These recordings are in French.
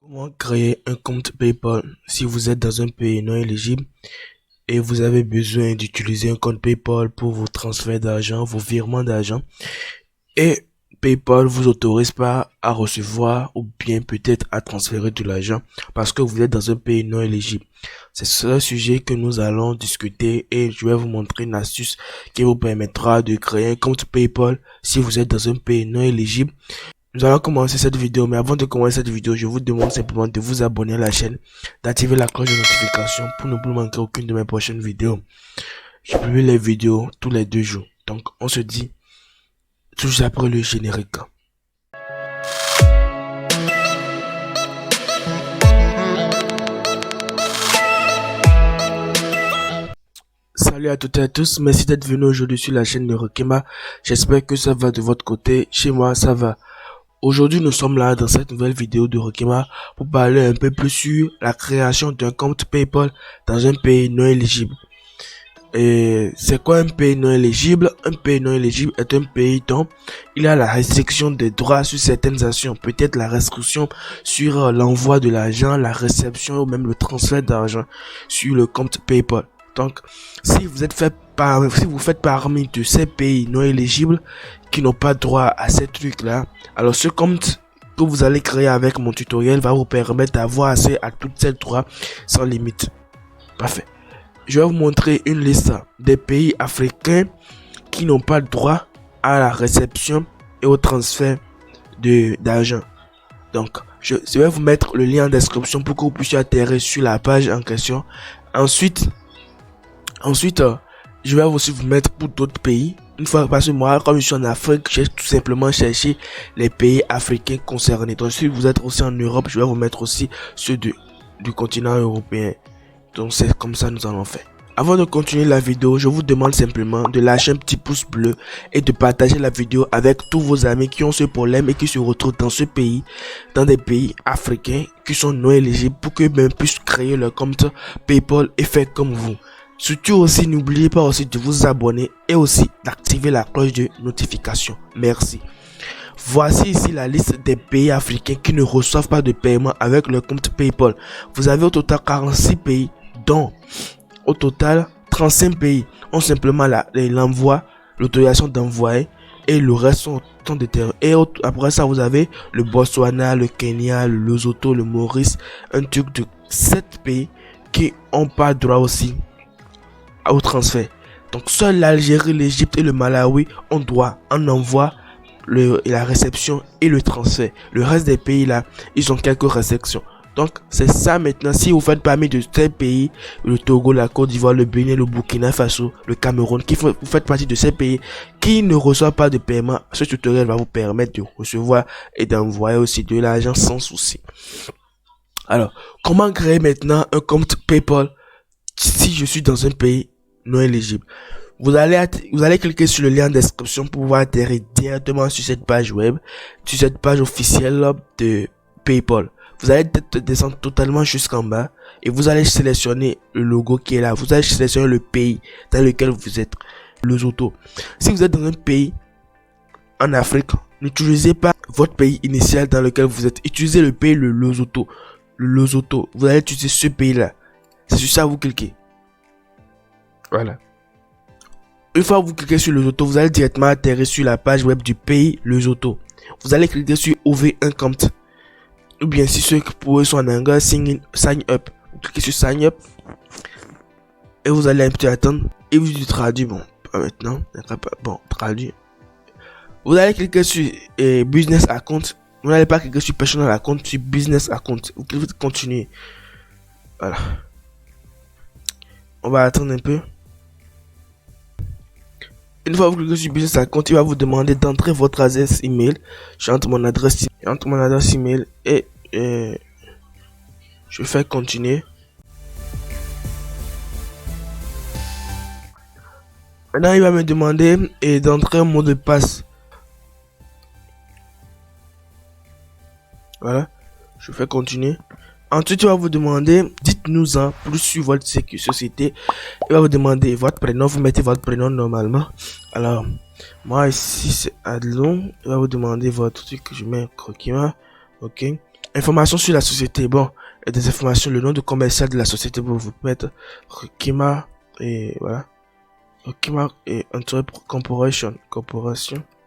Comment créer un compte PayPal si vous êtes dans un pays non éligible et vous avez besoin d'utiliser un compte PayPal pour vos transferts d'argent, vos virements d'argent et PayPal vous autorise pas à recevoir ou bien peut-être à transférer de l'argent parce que vous êtes dans un pays non éligible. C'est ce sujet que nous allons discuter et je vais vous montrer une astuce qui vous permettra de créer un compte PayPal si vous êtes dans un pays non éligible. Nous allons commencer cette vidéo, mais avant de commencer cette vidéo, je vous demande simplement de vous abonner à la chaîne, d'activer la cloche de notification pour ne plus manquer aucune de mes prochaines vidéos. Je publie les vidéos tous les 2 jours. Donc, on se dit tout juste après le générique. Salut à toutes et à tous, merci d'être venus aujourd'hui sur la chaîne de Rokema. J'espère que ça va de votre côté. Chez moi, ça va. Aujourd'hui, nous sommes là dans cette nouvelle vidéo de Rokema pour parler un peu plus sur la création d'un compte PayPal dans un pays non éligible. Et c'est quoi un pays non éligible? Un pays non éligible est un pays dont il y a la restriction des droits sur certaines actions, peut-être la restriction sur l'envoi de l'argent, la réception ou même le transfert d'argent sur le compte PayPal. Donc, si vous faites parmi de ces pays non éligibles qui n'ont pas droit à ces trucs-là, alors ce compte que vous allez créer avec mon tutoriel va vous permettre d'avoir accès à tous ces droits sans limite. Parfait. Je vais vous montrer une liste des pays africains qui n'ont pas droit à la réception et au transfert d'argent. Donc, je vais vous mettre le lien en description pour que vous puissiez atterrir sur la page en question. Ensuite, je vais aussi vous mettre pour d'autres pays. Une fois, parce que moi, comme je suis en Afrique, j'ai tout simplement cherché les pays africains concernés. Donc, si vous êtes aussi en Europe, je vais vous mettre aussi ceux du continent européen. Donc, c'est comme ça nous allons faire. Avant de continuer la vidéo, je vous demande simplement de lâcher un petit pouce bleu et de partager la vidéo avec tous vos amis qui ont ce problème et qui se retrouvent dans ce pays, dans des pays africains qui sont non éligibles pour qu'eux-mêmes puissent créer leur compte PayPal et faire comme vous. Surtout aussi, n'oubliez pas aussi de vous abonner et aussi d'activer la cloche de notification. Merci. Voici ici la liste des pays africains qui ne reçoivent pas de paiement avec leur compte PayPal. Vous avez au total 46 pays, dont au total 35 pays ont simplement l'envoi, l'autorisation d'envoyer et le reste sont déterminés. Et après ça, vous avez le Botswana, le Kenya, le Lesotho, le Maurice, un truc de 7 pays qui n'ont pas droit aussi au transfert. Donc seul l'Algérie, l'Égypte et le Malawi ont droit en envoi, la réception et le transfert. Le reste des pays là, ils ont quelques restrictions. Donc c'est ça maintenant. Si vous faites parmi de ces pays, le Togo, la Côte d'Ivoire, le Bénin, le Burkina Faso, le Cameroun, vous faites partie de ces pays qui ne reçoivent pas de paiement, ce tutoriel va vous permettre de recevoir et d'envoyer aussi de l'argent sans souci. Alors, comment créer maintenant un compte PayPal si je suis dans un pays non éligible? Vous allez cliquer sur le lien en description pour pouvoir atterrir directement sur cette page web, sur cette page officielle de PayPal. Vous allez descendre totalement jusqu'en bas et vous allez sélectionner le logo qui est là. Vous allez sélectionner le pays dans lequel vous êtes, le Lesotho. Si vous êtes dans un pays en Afrique, n'utilisez pas votre pays initial dans lequel vous êtes. Utilisez le pays, le Lesotho. Le Lesotho. Vous allez utiliser ce pays-là. C'est sur ça que vous cliquez. Voilà. Une fois que vous cliquez sur Lesotho, vous allez directement atterrir sur la page web du pays Lesotho. Vous allez cliquer sur ouvrir un compte. Ou bien si ceux qui pour eux sont en anglais, sign up. Vous cliquez sur sign up. Et vous allez un petit attendre. Et vous traduisez. Bon, pas maintenant. Bon, traduit. Vous allez cliquer sur business account. Vous n'allez pas cliquer sur personal account, sur business account. Vous cliquez sur continuer. Voilà. On va attendre un peu. Une fois que vous cliquez sur business account, il va vous demander d'entrer votre adresse email. J'entre mon adresse email et je fais continuer. Maintenant, il va me demander d'entrer un mot de passe. Voilà, je fais continuer. Ensuite, il va vous demander, dites-nous en plus sur votre société. Il va vous demander votre prénom, vous mettez votre prénom normalement. Alors, moi ici c'est Adlon. Il va vous demander votre truc, je mets Rokema. Ok. Information sur la société. Bon, et des informations, le nom de commercial de la société, vous mettre Kima et voilà. Kima et Corporation,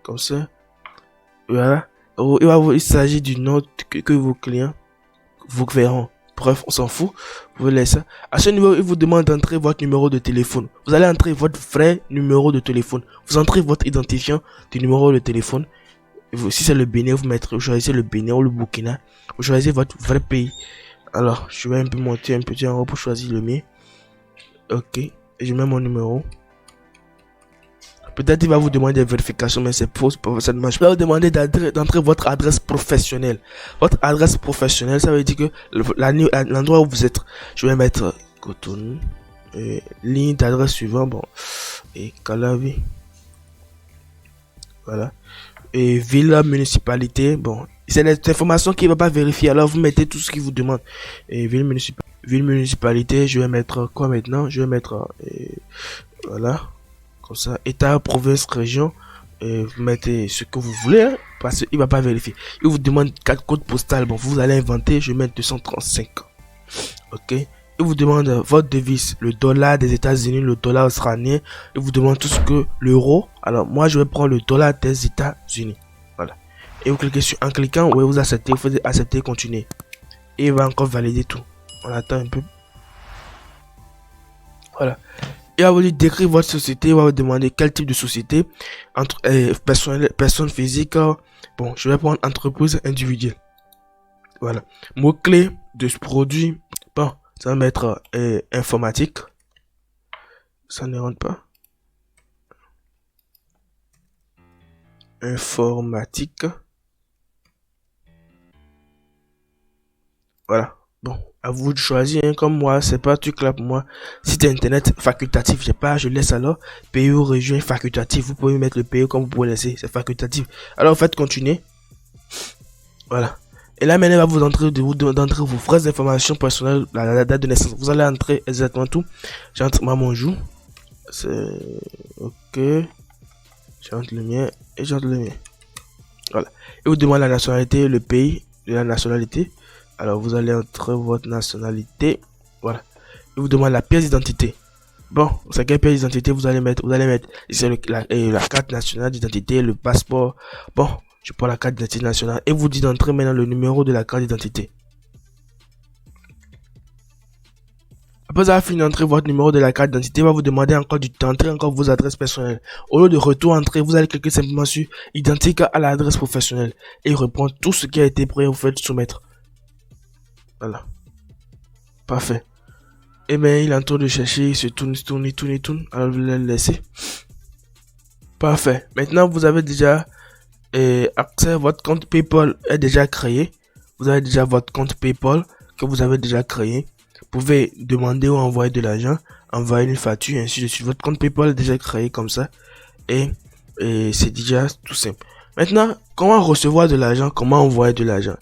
comme ça. Voilà. Il s'agit du nom que vos clients vous verront. Bref, on s'en fout. Vous laissez ça. À ce niveau, il vous demande d'entrer votre numéro de téléphone. Vous allez entrer votre vrai numéro de téléphone. Vous entrez votre identifiant du numéro de téléphone. Si c'est le Bénin, vous choisissez le Bénin ou le Burkina. Vous choisissez votre vrai pays. Alors, je vais un peu monter un petit en haut pour choisir le mien. Ok. Et je mets mon numéro. Peut-être il va vous demander des vérifications, mais c'est faux, ça ne marche pas. Il va vous demander d'entrer votre adresse professionnelle. Votre adresse professionnelle, ça veut dire que l'endroit où vous êtes. Je vais mettre Cotonou. Ligne d'adresse suivante. Bon. Et Calavi. Voilà. Et ville, municipalité. Bon. C'est des informations qu'il ne va pas vérifier. Alors vous mettez tout ce qu'il vous demande. Et ville, municipalité. Je vais mettre quoi maintenant? Je vais mettre. Voilà. Comme ça, État, province, région, vous mettez ce que vous voulez, hein, parce qu'il va pas vérifier. Il vous demande 4 codes postales. Bon, vous allez inventer, je vais mettre 235. Ok. Il vous demande votre devise, le dollar des États-Unis, le dollar australien. Il vous demande tout ce que l'euro. Alors, moi, je vais prendre le dollar des États-Unis. Voilà. Et vous cliquez sur, en cliquant, ouais, vous acceptez, vous faites accepter, continuer. Et il va encore valider tout. On attend un peu. Voilà. Il va vous dire décrire votre société, il va vous demander quel type de société, entre personne physique. Bon, je vais prendre entreprise individuelle. Voilà. Mot-clé de ce produit. Bon, ça va mettre informatique. Ça ne rentre pas. Informatique. Voilà. Bon, à vous de choisir, hein, comme moi, c'est pas truc là pour moi. Site internet facultatif, je laisse alors. Pays ou région facultatif, vous pouvez mettre le pays comme vous pouvez laisser, c'est facultatif. Alors, faites continuer. Voilà. Et là, maintenant, il va vous d'entrer vos vraies informations personnelles, la date de naissance. Vous allez entrer exactement tout. J'entre mon jour. C'est ok. J'entre le mien et j'entre le mien. Voilà. Et vous demandez la nationalité, le pays de la nationalité. Alors, vous allez entrer votre nationalité. Voilà. Il vous demande la pièce d'identité. Bon, c'est quelle pièce d'identité vous allez mettre? Vous allez mettre la carte nationale d'identité, le passeport. Bon, je prends la carte d'identité nationale et vous dites d'entrer maintenant le numéro de la carte d'identité. Après avoir fini d'entrer votre numéro de la carte d'identité, va vous demander encore d'entrer encore vos adresses personnelles. Au lieu de retour entrer, vous allez cliquer simplement sur identique à l'adresse professionnelle et reprendre tout ce qui a été prêt, vous faites soumettre. Voilà. Parfait. Et bien, il est en train de chercher, il se tourne. Alors, je vais le laisser. Parfait. Maintenant, vous avez déjà accès, votre compte PayPal est déjà créé. Vous avez déjà votre compte PayPal que vous avez déjà créé. Vous pouvez demander ou envoyer de l'argent, envoyer une facture, ainsi de suite. Votre compte PayPal est déjà créé comme ça. Et c'est déjà tout simple. Maintenant, comment recevoir de l'argent, comment envoyer de l'argent?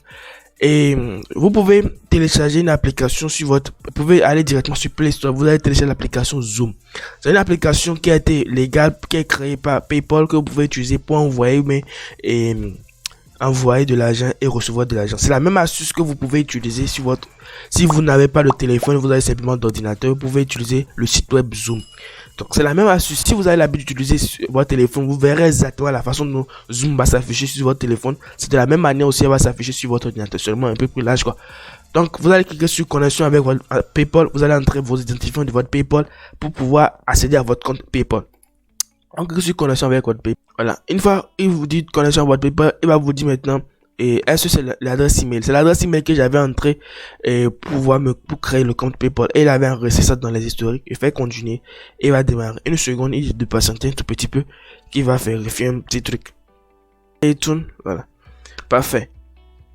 Et vous pouvez télécharger une application sur votre... Vous pouvez aller directement sur Play Store. Vous allez télécharger l'application Zoom. C'est une application qui a été légale, qui est créée par PayPal, que vous pouvez utiliser pour envoyer, envoyer de l'argent et recevoir de l'argent. C'est la même astuce que vous pouvez utiliser sur votre... Si vous n'avez pas de téléphone, vous avez simplement d'ordinateur, vous pouvez utiliser le site web Zoom. Donc c'est la même astuce. Si vous avez l'habitude d'utiliser votre téléphone, vous verrez exactement la façon dont Zoom va s'afficher sur votre téléphone. C'est de la même manière aussi, elle va s'afficher sur votre ordinateur, seulement un peu plus large, quoi. Donc vous allez cliquer sur connexion avec votre PayPal. Vous allez entrer vos identifiants de votre PayPal pour pouvoir accéder à votre compte PayPal. Donc cliquez sur connexion avec votre PayPal. Voilà. Une fois il vous dit connexion avec votre PayPal, il va vous dire maintenant est-ce que c'est l'adresse email? C'est l'adresse email que j'avais entrée pour créer le compte PayPal. Et il avait enregistré ça dans les historiques. Il fait continuer. Et il va démarrer. Une seconde, il dit de patienter un tout petit peu. Qui va vérifier un petit truc. Et tout. Voilà. Parfait.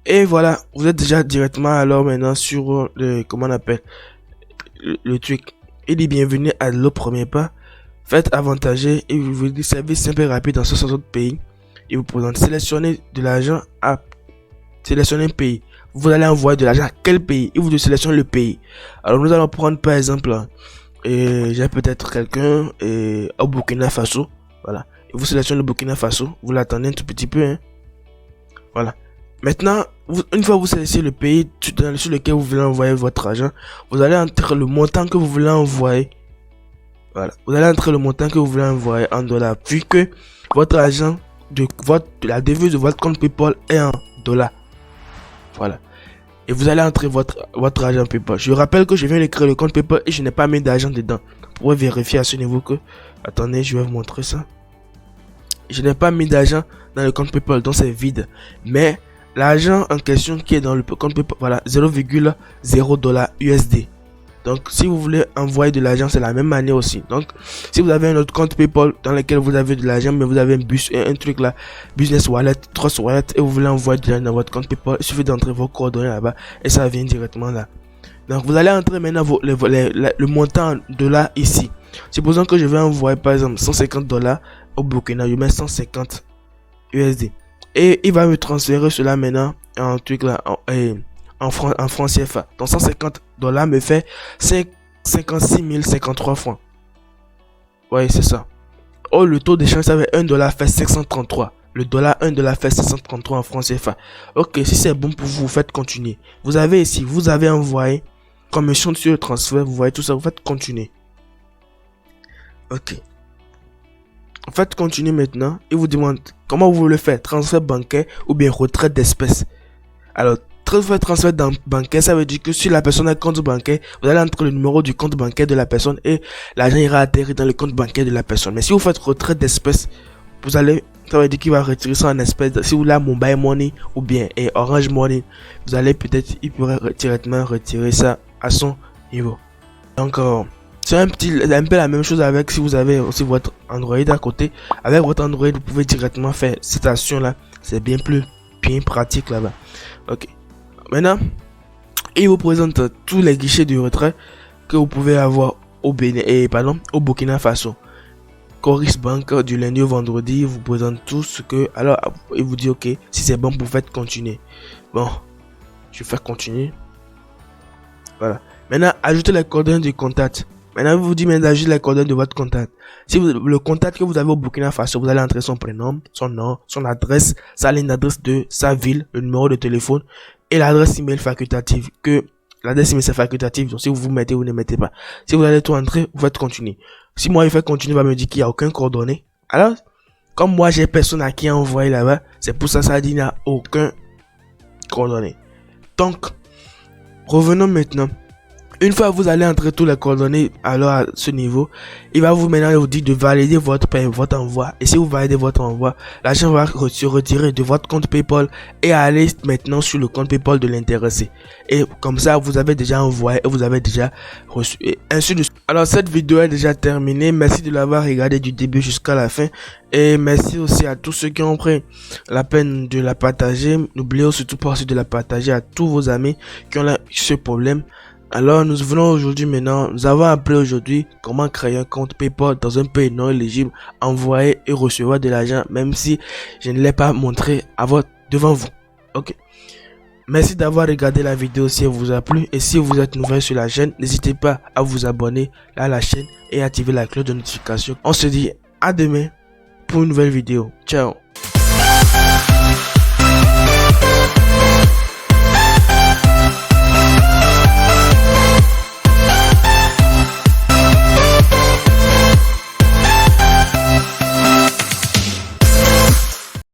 Et voilà. Vous êtes déjà directement alors maintenant sur comment on appelle le truc. Il dit bienvenue à le premier pas. Faites avantager. Et vous dit service simple et rapide dans 60 autres pays. Et vous présente sélectionner de l'argent à sélectionner un pays. Vous allez envoyer de l'argent à quel pays? Et vous sélectionnez le pays. Alors nous allons prendre par exemple j'ai peut-être quelqu'un au Burkina Faso. Voilà. Et vous sélectionnez le Burkina Faso. Vous l'attendez un tout petit peu. Hein. Voilà. Maintenant, une fois que vous sélectionnez le pays sur lequel vous voulez envoyer votre argent, vous allez entrer le montant que vous voulez envoyer. Voilà, vous allez entrer le montant que vous voulez envoyer en dollars, vu que votre argent de la devise de votre compte PayPal est en dollars. Voilà. Et vous allez entrer votre argent PayPal. Je rappelle que je viens de créer le compte PayPal et je n'ai pas mis d'argent dedans. Vous pouvez vérifier à ce niveau que... Attendez, je vais vous montrer ça. Je n'ai pas mis d'argent dans le compte PayPal, donc c'est vide. Mais l'argent en question qui est dans le compte PayPal, voilà, 0,0 $ USD. Donc, si vous voulez envoyer de l'argent, c'est la même manière aussi. Donc, si vous avez un autre compte PayPal dans lequel vous avez de l'argent, mais vous avez un truc là, Business Wallet, Trust Wallet, et vous voulez envoyer de l'argent dans votre compte PayPal, il suffit d'entrer vos coordonnées là-bas et ça vient directement là. Donc, vous allez entrer maintenant le montant de là ici. Supposons que je vais envoyer par exemple 150 $ au Burkina, je mets 150 USD. Et il va me transférer cela maintenant en truc là, en francs CFA. Donc 150 $ me fait 56 053 francs. Ouais, c'est ça. Oh, le taux d'échange, ça fait 1 $ fait 533. Le dollar 1 $ fait 533 en francs CFA. Ok, si c'est bon pour vous, vous faites continuer. Vous avez ici, vous avez envoyé commission sur le transfert, vous voyez tout ça, vous faites continuer. Ok. Vous faites continuer maintenant. Il vous demande comment vous voulez faire, transfert bancaire ou bien retrait d'espèces. Alors, transfert bancaire, ça veut dire que si la personne a un compte bancaire, vous allez entrer le numéro du compte bancaire de la personne et l'argent ira atterrir dans le compte bancaire de la personne. Mais si vous faites retrait d'espèces, ça veut dire qu'il va retirer ça en espèces. Si vous l'avez Mobile Money ou bien Orange Money, vous allez il pourrait directement retirer ça à son niveau. Donc, c'est un peu la même chose avec si vous avez aussi votre Android à côté. Avec votre Android, vous pouvez directement faire cette action là. C'est bien pratique là-bas. Ok. Maintenant, il vous présente tous les guichets de retrait que vous pouvez avoir au Burkina Faso. Coris Bank du lundi au vendredi vous présente tout ce que... Alors, il vous dit ok, si c'est bon, vous faites continuer. Bon, je vais faire continuer. Voilà. Maintenant, ajoutez les coordonnées du contact. Maintenant, il vous dit d'ajouter les coordonnées de votre contact. Si le contact que vous avez au Burkina Faso, vous allez entrer son prénom, son nom, son adresse, sa ligne d'adresse de sa ville, le numéro de téléphone et l'adresse email facultative. L'adresse email c'est facultative, donc si vous mettez ou ne mettez pas. Si vous allez tout entrer, vous faites continuer. Si moi il fait continuer, il va me dire qu'il n'y a aucun coordonnées. Alors, comme moi j'ai personne à qui envoyer là-bas, c'est pour ça ça dit qu'il n'y a aucun coordonnées. Donc, revenons maintenant. Une fois que vous allez entrer tous les coordonnées alors à ce niveau, il va vous dire de valider votre envoi. Et si vous validez votre envoi, l'argent va se retirer de votre compte PayPal et aller maintenant sur le compte PayPal de l'intéressé. Et comme ça, vous avez déjà envoyé et vous avez déjà reçu. Et ainsi de suite. Alors cette vidéo est déjà terminée. Merci de l'avoir regardé du début jusqu'à la fin. Et merci aussi à tous ceux qui ont pris la peine de la partager. N'oubliez surtout pas aussi de la partager à tous vos amis qui ont ce problème. Alors nous venons aujourd'hui maintenant, nous avons appris aujourd'hui comment créer un compte PayPal dans un pays non éligible, envoyer et recevoir de l'argent même si je ne l'ai pas montré devant vous. Ok. Merci d'avoir regardé la vidéo si elle vous a plu et si vous êtes nouvelle sur la chaîne, n'hésitez pas à vous abonner à la chaîne et activer la cloche de notification. On se dit à demain pour une nouvelle vidéo. Ciao.